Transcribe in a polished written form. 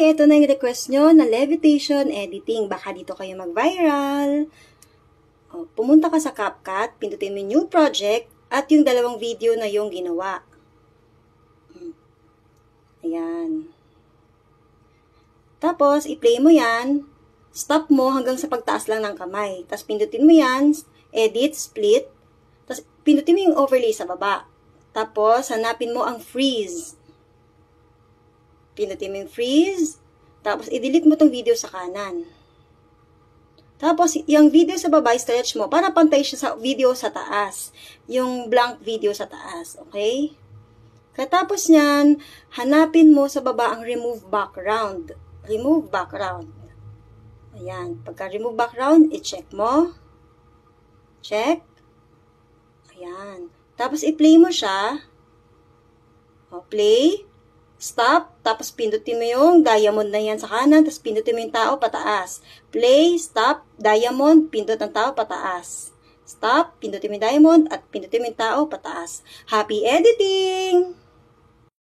Okay, ito na yung request nyo na levitation editing. Baka dito kayo mag-viral. Pumunta ka sa CapCut, pindutin mo new project, at yung dalawang video na yung ginawa. Ayan. Tapos, i-play mo yan. Stop mo hanggang sa pagtaas lang ng kamay. Tapos, pindutin mo yan, edit, split. Tapos, pindutin mo yung overlay sa baba. Tapos, hanapin mo ang freeze. Pindutin mo yung freeze. Tapos, i-delete mo tong video sa kanan. Tapos, yung video sa baba, stretch mo para pantay siya sa video sa taas. Yung blank video sa taas. Okay? Katapos nyan, hanapin mo sa baba ang remove background. Remove background. Ayan. Pagka remove background, i-check mo. Check. Ayan. Tapos, i-play mo siya. Play. Stop. Tapos, pindutin mo yung diamond na yan sa kanan. Tapos, pindutin mo yung tao pataas. Play. Stop. Diamond. Pindot ang tao pataas. Stop. Pindutin mo yung diamond. At pindutin mo yung tao pataas. Happy editing!